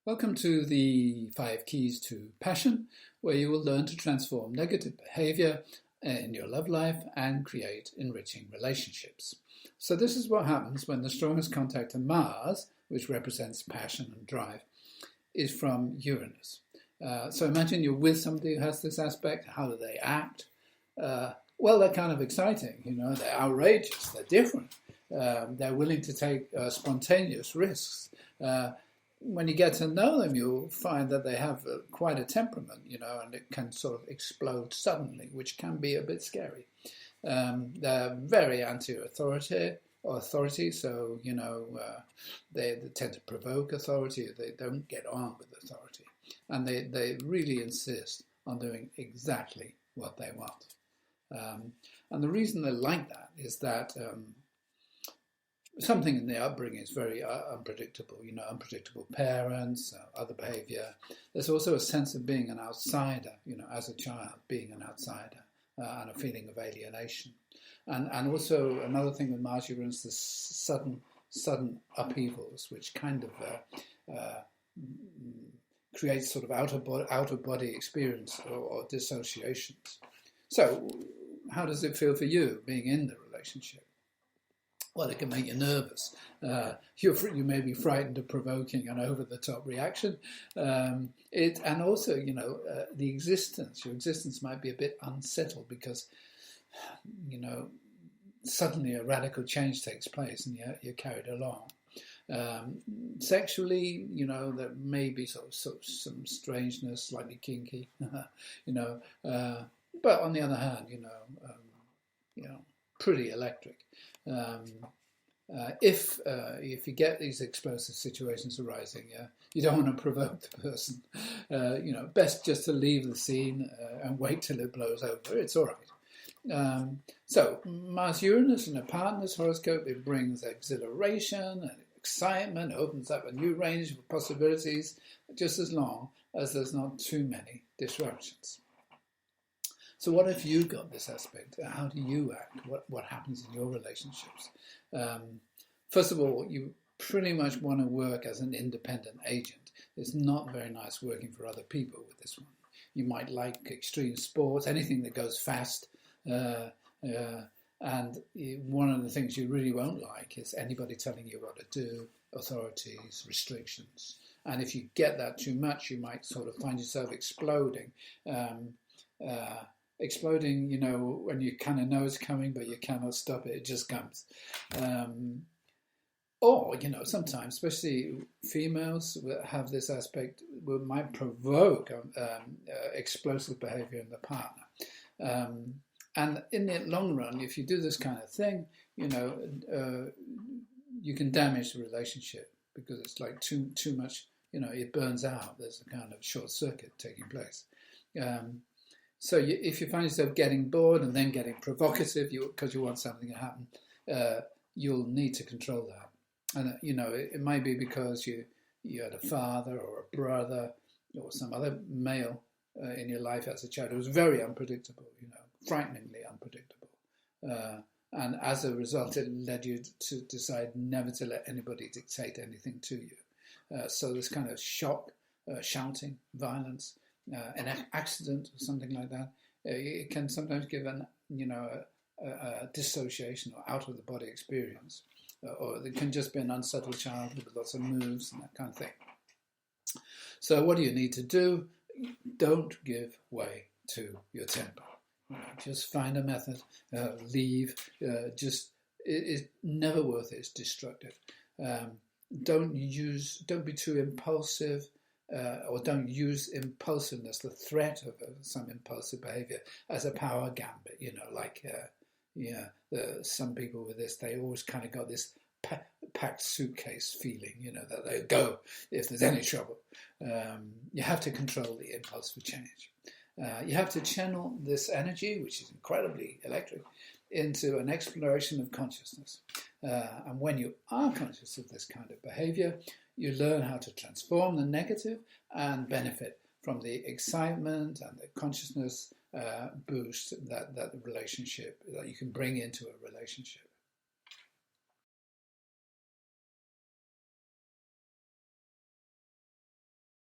Welcome to the 5 Keys to Passion, where you will learn to transform negative behavior in your love life and create enriching relationships. So this is what happens when the strongest contact to Mars, which represents passion and drive, is from Uranus. So imagine you're with somebody who has this aspect. How do they act? Well, they're kind of exciting, they're outrageous, they're different. They're willing to take spontaneous risks. When you get to know them, you'll find that they have quite a temperament, and it can sort of explode suddenly, which can be a bit scary. They're very anti-authority, so, they tend to provoke authority. They don't get on with authority. And they really insist on doing exactly what they want. And the reason they're like that is that something in the upbringing is very unpredictable, unpredictable parents, other behavior. There's also a sense of being an outsider, as a child, being an outsider, and a feeling of alienation. And also another thing with Mars-Uranus, the sudden upheavals, which kind of creates sort of out-of-body experience or dissociations. So how does it feel for you being in the relationship? Well, it can make you nervous. You may be frightened of provoking an over-the-top reaction. And also, your existence might be a bit unsettled because, suddenly a radical change takes place and you're carried along. Sexually, there may be sort of some strangeness, slightly kinky, but on the other hand, pretty electric. If you get these explosive situations arising, you don't want to provoke the person. Best just to leave the scene and wait till it blows over. It's all right. So Mars-Uranus in a partner's horoscope, it brings exhilaration and excitement, opens up a new range of possibilities, just as long as there's not too many disruptions. So what if you got this aspect? How do you act? What happens in your relationships? First of all, you pretty much want to work as an independent agent. It's not very nice working for other people with this one. You might like extreme sports, anything that goes fast. And one of the things you really won't like is anybody telling you what to do, authorities, restrictions. And if you get that too much, you might sort of find yourself exploding. Exploding, when you kind of know it's coming, but you cannot stop it. It just comes. Or, sometimes, especially females have this aspect might provoke explosive behavior in the partner. And in the long run, if you do this kind of thing, you can damage the relationship because it's like too much, it burns out. There's a kind of short circuit taking place. So if you find yourself getting bored and then getting provocative because you want something to happen, you'll need to control that. And, it might be because you had a father or a brother or some other male in your life as a child who was very unpredictable, frighteningly unpredictable. And as a result, it led you to decide never to let anybody dictate anything to you. So this kind of shock, shouting, violence, an accident or something like that, it can sometimes give a dissociation or out of the body experience, or it can just be an unsettled child with lots of moves and that kind of thing. So what do you need to do? Don't give way to your temper. Just find a method. Leave. It's never worth it. It's destructive. Don't be too impulsive. Or don't use impulsiveness, the threat of some impulsive behavior, as a power gambit. Some people with this, they always kind of got this packed suitcase feeling, that they go if there's any trouble. You have to control the impulse for change. You have to channel this energy, which is incredibly electric, into an exploration of consciousness. And when you are conscious of this kind of behavior, you learn how to transform the negative and benefit from the excitement and the consciousness boost that the relationship, that you can bring into a relationship.